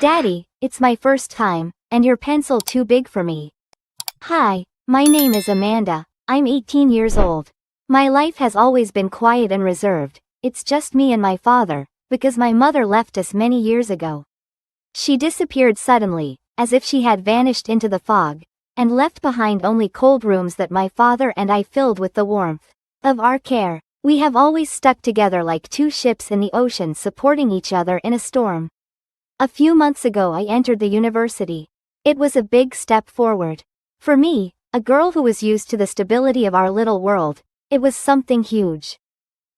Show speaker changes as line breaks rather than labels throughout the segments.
Daddy, it's my first time, and your pencil too big for me. Hi, my name is Amanda, I'm 18 years old. My life has always been quiet and reserved, it's just me and my father, because my mother left us many years ago. She disappeared suddenly, as if she had vanished into the fog, and left behind only cold rooms that my father and I filled with the warmth of our care. We have always stuck together like two ships in the ocean supporting each other in a storm. A few months ago I entered the university. It was a big step forward. For me, a girl who was used to the stability of our little world, it was something huge.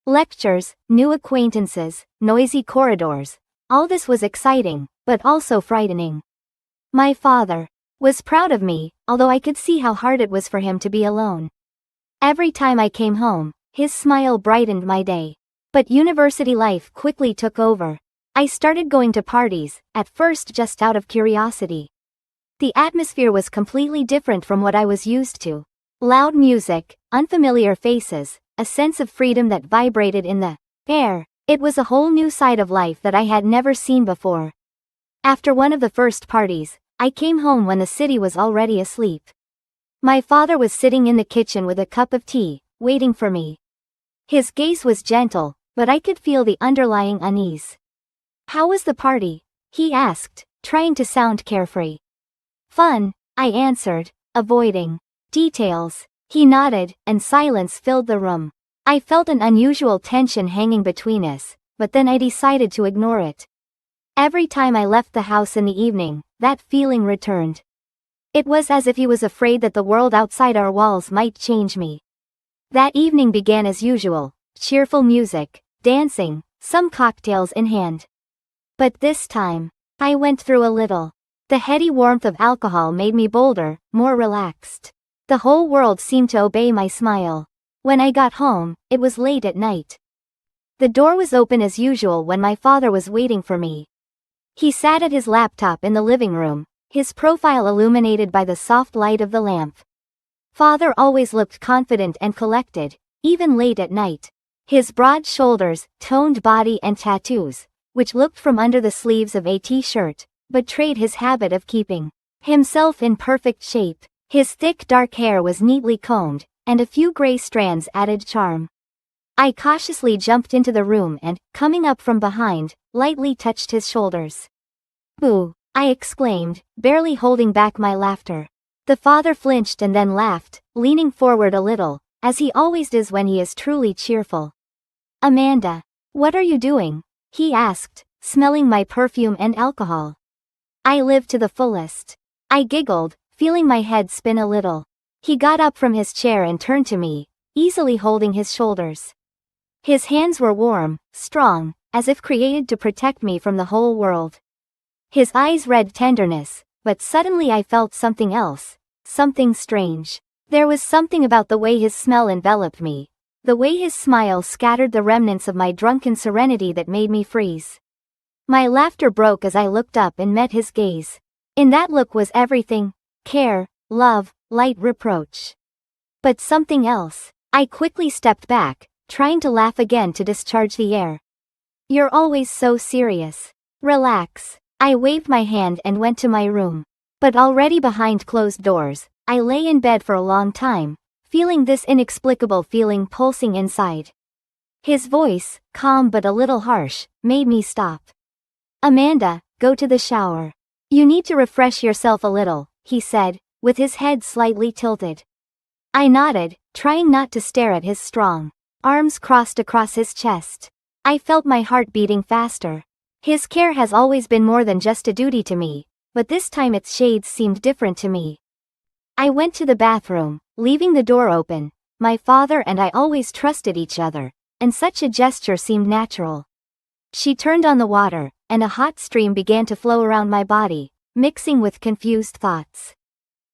Lectures, new acquaintances, noisy corridors, all this was exciting, but also frightening. My father was proud of me, although I could see how hard it was for him to be alone. Every time I came home, his smile brightened my day. But university life quickly took over. I started going to parties, at first just out of curiosity. The atmosphere was completely different from what I was used to. Loud music, unfamiliar faces, a sense of freedom that vibrated in the air. It was a whole new side of life that I had never seen before. After one of the first parties, I came home when the city was already asleep. My father was sitting in the kitchen with a cup of tea, waiting for me. His gaze was gentle, but I could feel the underlying unease. "How was the party?" he asked, trying to sound carefree. "Fun," I answered, avoiding details. He nodded, and silence filled the room. I felt an unusual tension hanging between us, but then I decided to ignore it. Every time I left the house in the evening, that feeling returned. It was as if he was afraid that the world outside our walls might change me. That evening began as usual, cheerful music, dancing, some cocktails in hand. But this time, I went through a little. The heady warmth of alcohol made me bolder, more relaxed. The whole world seemed to obey my smile. When I got home, it was late at night. The door was open as usual when my father was waiting for me. He sat at his laptop in the living room, his profile illuminated by the soft light of the lamp. Father always looked confident and collected, even late at night. His broad shoulders, toned body and tattoos, which looked from under the sleeves of a t-shirt, betrayed his habit of keeping himself in perfect shape. His thick dark hair was neatly combed, and a few gray strands added charm. I cautiously jumped into the room and, coming up from behind, lightly touched his shoulders. "Boo!" I exclaimed, barely holding back my laughter. The father flinched and then laughed, leaning forward a little, as he always does when he is truly cheerful. "Amanda, what are you doing?" he asked, smelling my perfume and alcohol. "I live to the fullest." I giggled, feeling my head spin a little. He got up from his chair and turned to me, easily holding his shoulders. His hands were warm, strong, as if created to protect me from the whole world. His eyes read tenderness, but suddenly I felt something else, something strange. There was something about the way his smell enveloped me, the way his smile scattered the remnants of my drunken serenity that made me freeze. My laughter broke as I looked up and met his gaze. In that look was everything: care, love, light reproach. But something else. I quickly stepped back, trying to laugh again to discharge the air. "You're always so serious. Relax." I waved my hand and went to my room. But already behind closed doors, I lay in bed for a long time, feeling this inexplicable feeling pulsing inside. His voice, calm but a little harsh, made me stop. "Amanda, go to the shower. You need to refresh yourself a little," he said, with his head slightly tilted. I nodded, trying not to stare at his strong arms crossed across his chest. I felt my heart beating faster. His care has always been more than just a duty to me, but this time its shades seemed different to me. I went to the bathroom, leaving the door open. My father and I always trusted each other, and such a gesture seemed natural. She turned on the water, and a hot stream began to flow around my body, mixing with confused thoughts.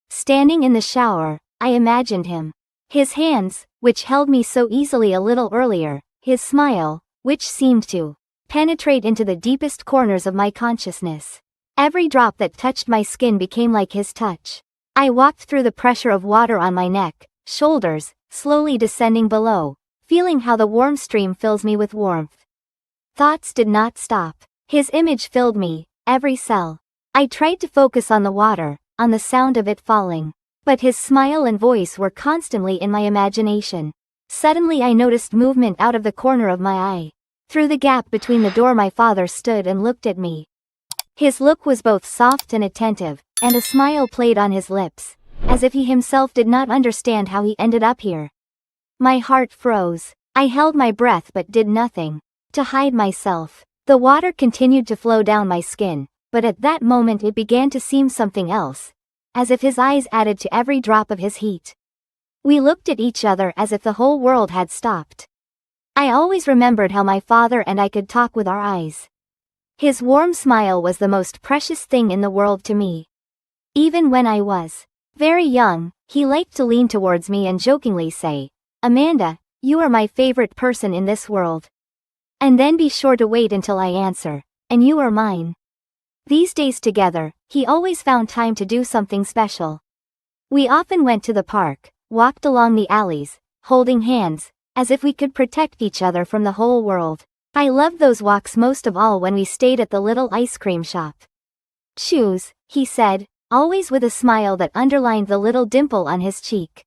Standing in the shower, I imagined him. His hands, which held me so easily a little earlier, his smile, which seemed to penetrate into the deepest corners of my consciousness. Every drop that touched my skin became like his touch. I walked through the pressure of water on my neck, shoulders, slowly descending below, feeling how the warm stream fills me with warmth. Thoughts did not stop. His image filled me, every cell. I tried to focus on the water, on the sound of it falling. But his smile and voice were constantly in my imagination. Suddenly I noticed movement out of the corner of my eye. Through the gap between the door my father stood and looked at me. His look was both soft and attentive, and a smile played on his lips, as if he himself did not understand how he ended up here. My heart froze. I held my breath but did nothing to hide myself. The water continued to flow down my skin, but at that moment it began to seem something else, as if his eyes added to every drop of his heat. We looked at each other as if the whole world had stopped. I always remembered how my father and I could talk with our eyes. His warm smile was the most precious thing in the world to me. Even when I was very young, he liked to lean towards me and jokingly say, "Amanda, you are my favorite person in this world." And then be sure to wait until I answer, "And you are mine." These days together, he always found time to do something special. We often went to the park, walked along the alleys, holding hands, as if we could protect each other from the whole world. I loved those walks most of all when we stayed at the little ice cream shop. "Choose," he said, always with a smile that underlined the little dimple on his cheek.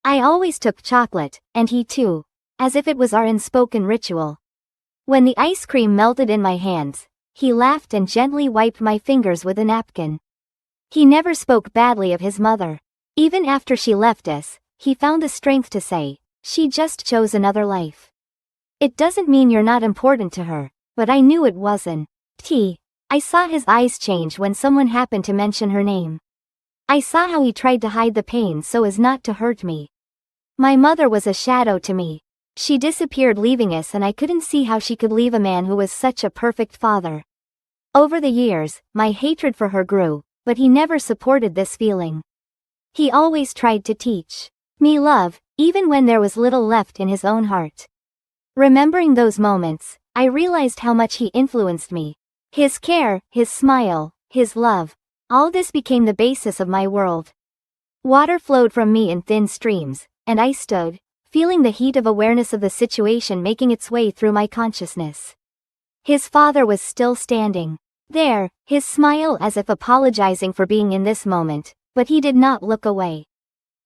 I always took chocolate, and he too, as if it was our unspoken ritual. When the ice cream melted in my hands, he laughed and gently wiped my fingers with a napkin. He never spoke badly of his mother. Even after she left us, he found the strength to say, "She just chose another life. It doesn't mean you're not important to her," but I knew it wasn't. I saw his eyes change when someone happened to mention her name. I saw how he tried to hide the pain so as not to hurt me. My mother was a shadow to me. She disappeared leaving us and I couldn't see how she could leave a man who was such a perfect father. Over the years, my hatred for her grew, but he never supported this feeling. He always tried to teach me love, even when there was little left in his own heart. Remembering those moments, I realized how much he influenced me. His care, his smile, his love, all this became the basis of my world. Water flowed from me in thin streams, and I stood, feeling the heat of awareness of the situation making its way through my consciousness. His father was still standing there, his smile as if apologizing for being in this moment, but he did not look away.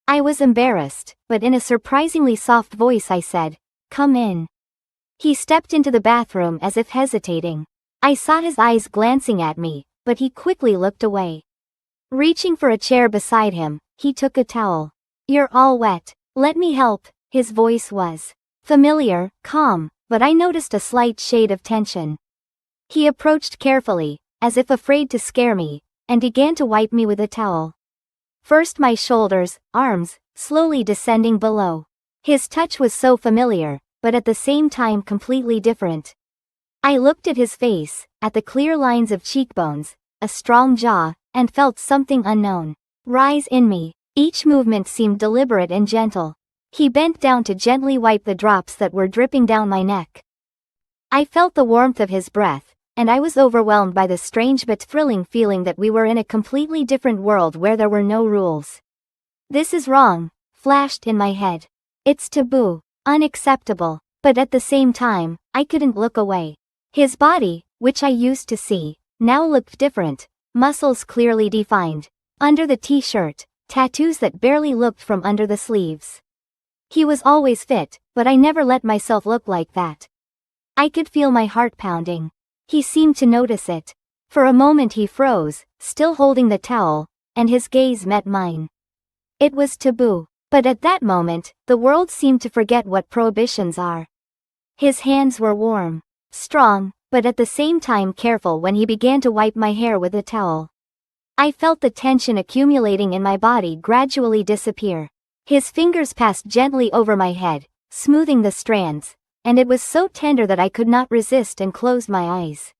I was embarrassed, but in a surprisingly soft voice I said, "Come in." He stepped into the bathroom as if hesitating. I saw his eyes glancing at me, but he quickly looked away. Reaching for a chair beside him, he took a towel. "You're all wet. Let me help." His voice was familiar, calm, but I noticed a slight shade of tension. He approached carefully, as if afraid to scare me, and began to wipe me with a towel. First my shoulders, arms, slowly descending below. His touch was so familiar, but at the same time completely different. I looked at his face, at the clear lines of cheekbones, a strong jaw, and felt something unknown rise in me. Each movement seemed deliberate and gentle. He bent down to gently wipe the drops that were dripping down my neck. I felt the warmth of his breath, and I was overwhelmed by the strange but thrilling feeling that we were in a completely different world where there were no rules. "This is wrong," flashed in my head. "It's taboo, unacceptable," but at the same time, I couldn't look away. His body, which I used to see, now looked different, muscles clearly defined. Under the t-shirt, tattoos that barely looked from under the sleeves. He was always fit, but I never let myself look like that. I could feel my heart pounding. He seemed to notice it. For a moment he froze, still holding the towel, and his gaze met mine. It was taboo, but at that moment, the world seemed to forget what prohibitions are. His hands were warm, strong, but at the same time careful when he began to wipe my hair with a towel. I felt the tension accumulating in my body gradually disappear. His fingers passed gently over my head, smoothing the strands, and it was so tender that I could not resist and closed my eyes.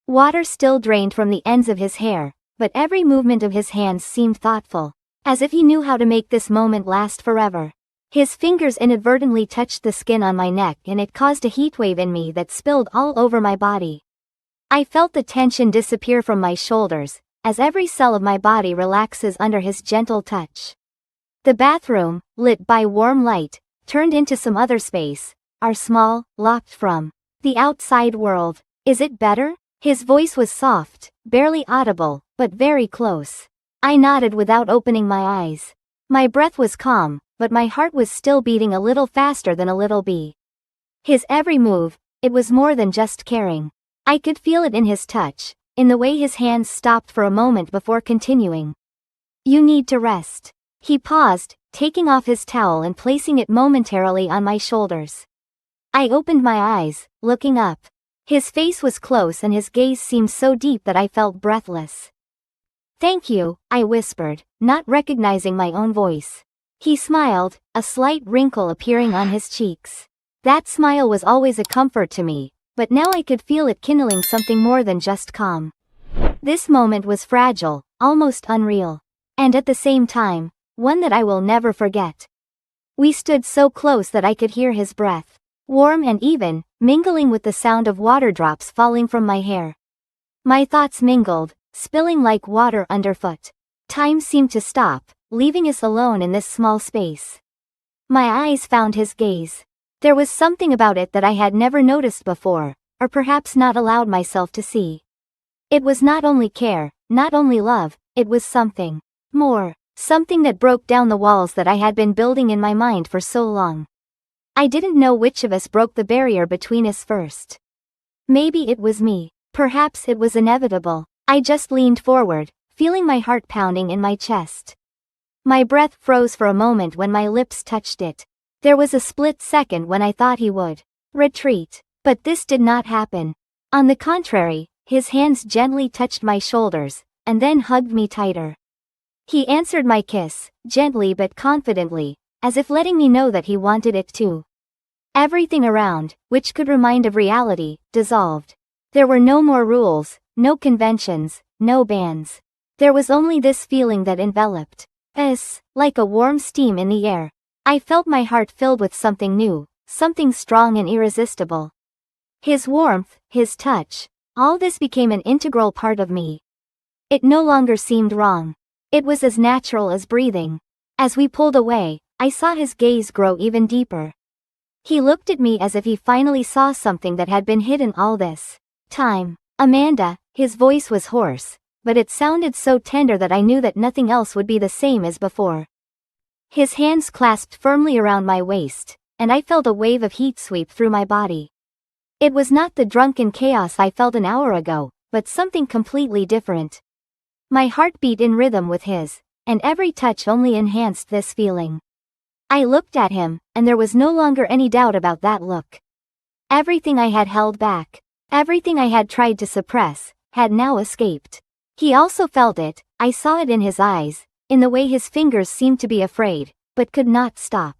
Water still drained from the ends of his hair, but every movement of his hands seemed thoughtful, as if he knew how to make this moment last forever. His fingers inadvertently touched the skin on my neck and it caused a heatwave in me that spilled all over my body. I felt the tension disappear from my shoulders, as every cell of my body relaxes under his gentle touch. The bathroom, lit by warm light, turned into some other space, our small, locked from the outside world. "Is it better?" His voice was soft, barely audible, but very close. I nodded without opening my eyes. My breath was calm, but my heart was still beating a little faster than a little bee. His every move, it was more than just caring. I could feel it in his touch, in the way his hands stopped for a moment before continuing. You need to rest. He paused, taking off his towel and placing it momentarily on my shoulders. I opened my eyes, looking up. His face was close and his gaze seemed so deep that I felt breathless. Thank you, I whispered, not recognizing my own voice. He smiled, a slight wrinkle appearing on his cheeks. That smile was always a comfort to me, but now I could feel it kindling something more than just calm. This moment was fragile, almost unreal. And at the same time, one that I will never forget. We stood so close that I could hear his breath, warm and even, mingling with the sound of water drops falling from my hair. My thoughts mingled, spilling like water underfoot. Time seemed to stop, leaving us alone in this small space. My eyes found his gaze. There was something about it that I had never noticed before, or perhaps not allowed myself to see. It was not only care, not only love, it was something more, something that broke down the walls that I had been building in my mind for so long. I didn't know which of us broke the barrier between us first. Maybe it was me. Perhaps it was inevitable. I just leaned forward, feeling my heart pounding in my chest. My breath froze for a moment when my lips touched it. There was a split second when I thought he would retreat, but this did not happen. On the contrary, his hands gently touched my shoulders, and then hugged me tighter. He answered my kiss, gently but confidently, as if letting me know that he wanted it too. Everything around, which could remind of reality, dissolved. There were no more rules, no conventions, no bans. There was only this feeling that enveloped us, like a warm steam in the air. I felt my heart filled with something new, something strong and irresistible. His warmth, his touch, all this became an integral part of me. It no longer seemed wrong. It was as natural as breathing. As we pulled away, I saw his gaze grow even deeper. He looked at me as if he finally saw something that had been hidden all this time. Amanda, his voice was hoarse, but it sounded so tender that I knew that nothing else would be the same as before. His hands clasped firmly around my waist, and I felt a wave of heat sweep through my body. It was not the drunken chaos I felt an hour ago, but something completely different. My heart beat in rhythm with his, and every touch only enhanced this feeling. I looked at him, and there was no longer any doubt about that look. Everything I had held back, everything I had tried to suppress, had now escaped. He also felt it. I saw it in his eyes, in the way his fingers seemed to be afraid, but could not stop.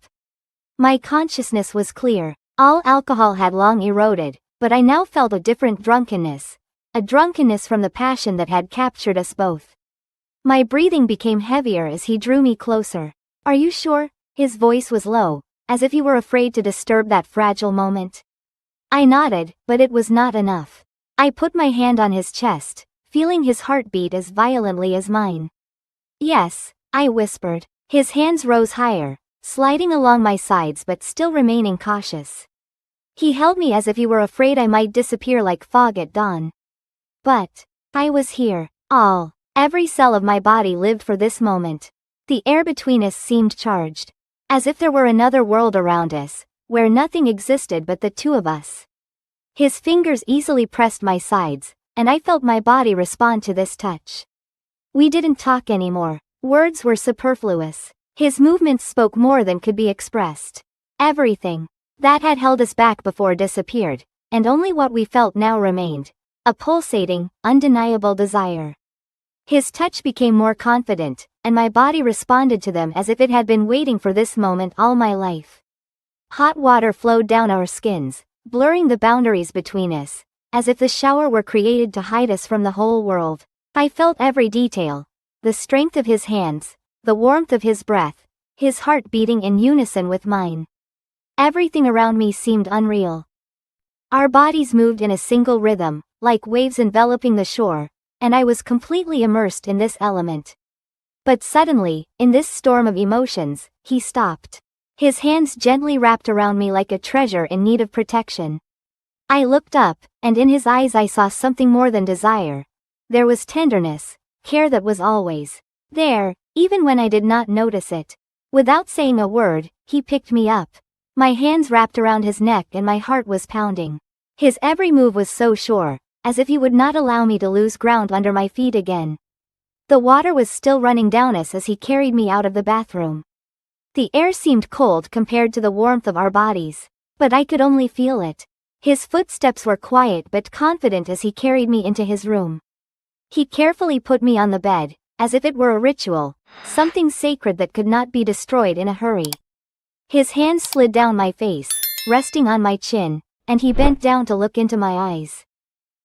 My consciousness was clear. All alcohol had long eroded, but I now felt a different drunkenness. A drunkenness from the passion that had captured us both. My breathing became heavier as he drew me closer. Are you sure? His voice was low, as if he were afraid to disturb that fragile moment. I nodded, but it was not enough. I put my hand on his chest, feeling his heartbeat as violently as mine. Yes, I whispered. His hands rose higher, sliding along my sides but still remaining cautious. He held me as if he were afraid I might disappear like fog at dawn. But I was here. Every cell of my body lived for this moment. The air between us seemed charged. As if there were another world around us, where nothing existed but the two of us. His fingers easily pressed my sides, and I felt my body respond to this touch. We didn't talk anymore. Words were superfluous. His movements spoke more than could be expressed. Everything that had held us back before disappeared, and only what we felt now remained. A pulsating, undeniable desire. His touch became more confident, and my body responded to them as if it had been waiting for this moment all my life. Hot water flowed down our skins, blurring the boundaries between us, as if the shower were created to hide us from the whole world. I felt every detail. The strength of his hands, the warmth of his breath, his heart beating in unison with mine. Everything around me seemed unreal. Our bodies moved in a single rhythm, like waves enveloping the shore, and I was completely immersed in this element. But suddenly, in this storm of emotions, he stopped. His hands gently wrapped around me like a treasure in need of protection. I looked up, and in his eyes I saw something more than desire. There was tenderness, care that was always there, even when I did not notice it. Without saying a word, he picked me up. My hands wrapped around his neck and my heart was pounding. His every move was so sure, as if he would not allow me to lose ground under my feet again. The water was still running down us as he carried me out of the bathroom. The air seemed cold compared to the warmth of our bodies, but I could only feel it. His footsteps were quiet but confident as he carried me into his room. He carefully put me on the bed, as if it were a ritual, something sacred that could not be destroyed in a hurry. His hands slid down my face, resting on my chin, and he bent down to look into my eyes.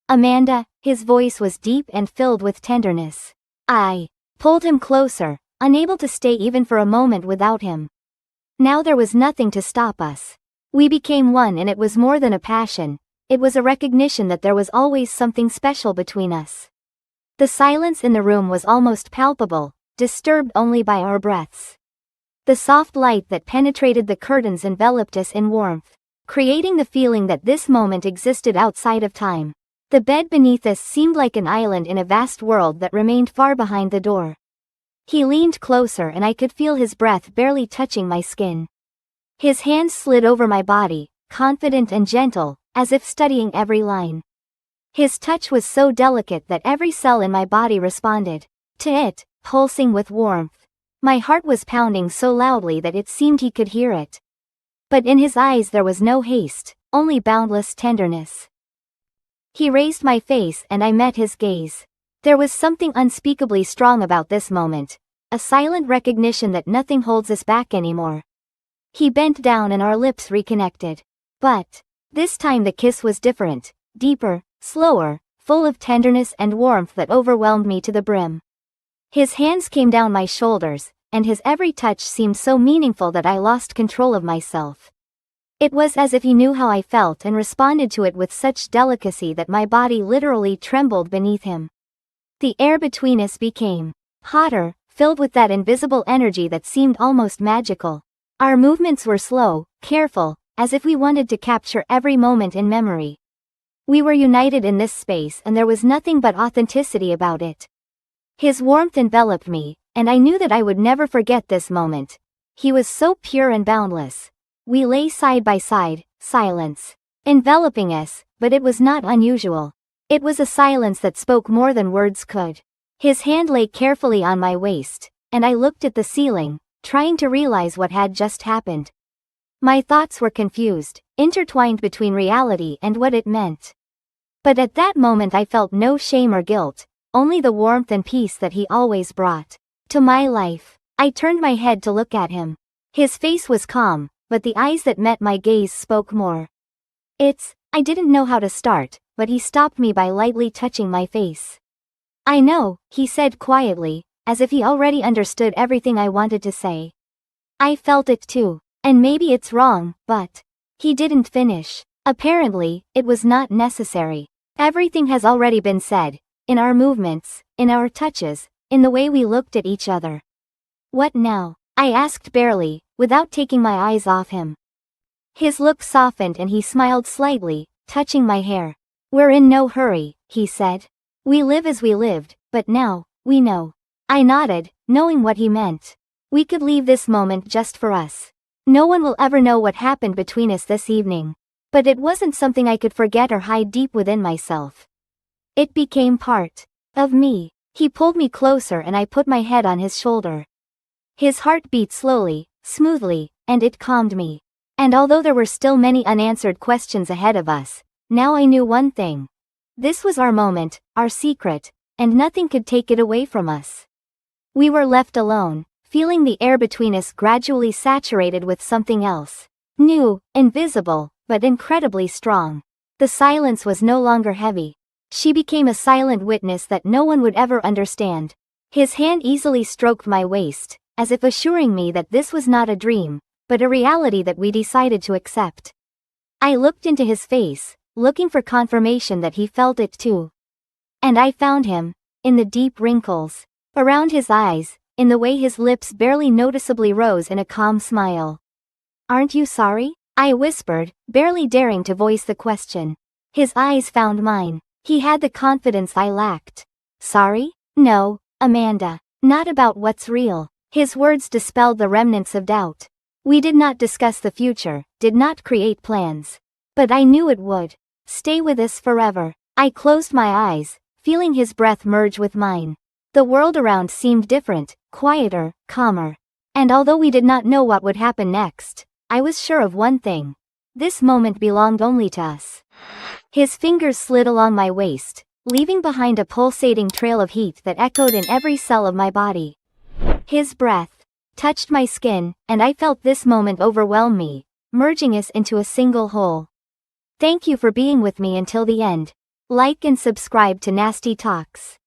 Amanda, his voice was deep and filled with tenderness. I pulled him closer, unable to stay even for a moment without him. Now there was nothing to stop us. We became one, and it was more than a passion. It was a recognition that there was always something special between us. The silence in the room was almost palpable, disturbed only by our breaths. The soft light that penetrated the curtains enveloped us in warmth, creating the feeling that this moment existed outside of time. The bed beneath us seemed like an island in a vast world that remained far behind the door. He leaned closer and I could feel his breath barely touching my skin. His hands slid over my body, confident and gentle, as if studying every line. His touch was so delicate that every cell in my body responded to it, pulsing with warmth. My heart was pounding so loudly that it seemed he could hear it. But in his eyes there was no haste, only boundless tenderness. He raised my face and I met his gaze. There was something unspeakably strong about this moment, a silent recognition that nothing holds us back anymore. He bent down and our lips reconnected. But this time the kiss was different, deeper, slower, full of tenderness and warmth that overwhelmed me to the brim. His hands came down my shoulders, and his every touch seemed so meaningful that I lost control of myself. It was as if he knew how I felt and responded to it with such delicacy that my body literally trembled beneath him. The air between us became hotter, filled with that invisible energy that seemed almost magical. Our movements were slow, careful, as if we wanted to capture every moment in memory. We were united in this space and there was nothing but authenticity about it. His warmth enveloped me, and I knew that I would never forget this moment. He was so pure and boundless. We lay side by side, silence enveloping us, but it was not unusual. It was a silence that spoke more than words could. His hand lay carefully on my waist, and I looked at the ceiling, trying to realize what had just happened. My thoughts were confused, intertwined between reality and what it meant. But at that moment I felt no shame or guilt, only the warmth and peace that he always brought to my life. I turned my head to look at him. His face was calm, but the eyes that met my gaze spoke more. I didn't know how to start, but he stopped me by lightly touching my face. I know, he said quietly, as if he already understood everything I wanted to say. I felt it too, and maybe it's wrong, but he didn't finish. Apparently, it was not necessary. Everything has already been said, in our movements, in our touches, in the way we looked at each other. What now? I asked barely, without taking my eyes off him. His look softened and he smiled slightly, touching my hair. We're in no hurry, he said. We live as we lived, but now, we know. I nodded, knowing what he meant. We could leave this moment just for us. No one will ever know what happened between us this evening. But it wasn't something I could forget or hide deep within myself. It became part of me. He pulled me closer and I put my head on his shoulder. His heart beat slowly, smoothly, and it calmed me. And although there were still many unanswered questions ahead of us, now I knew one thing. This was our moment, our secret, and nothing could take it away from us. We were left alone, feeling the air between us gradually saturated with something else. New, invisible, but incredibly strong. The silence was no longer heavy. She became a silent witness that no one would ever understand. His hand easily stroked my waist, as if assuring me that this was not a dream, but a reality that we decided to accept. I looked into his face, looking for confirmation that he felt it too. And I found him, in the deep wrinkles around his eyes, in the way his lips barely noticeably rose in a calm smile. Aren't you sorry? I whispered, barely daring to voice the question. His eyes found mine. He had the confidence I lacked. Sorry? No, Amanda. Not about what's real. His words dispelled the remnants of doubt. We did not discuss the future, did not create plans. But I knew it would stay with us forever. I closed my eyes, feeling his breath merge with mine. The world around seemed different, quieter, calmer. And although we did not know what would happen next, I was sure of one thing. This moment belonged only to us. His fingers slid along my waist, leaving behind a pulsating trail of heat that echoed in every cell of my body. His breath touched my skin, and I felt this moment overwhelm me, merging us into a single whole. Thank you for being with me until the end. Like and subscribe to Nasty Talks.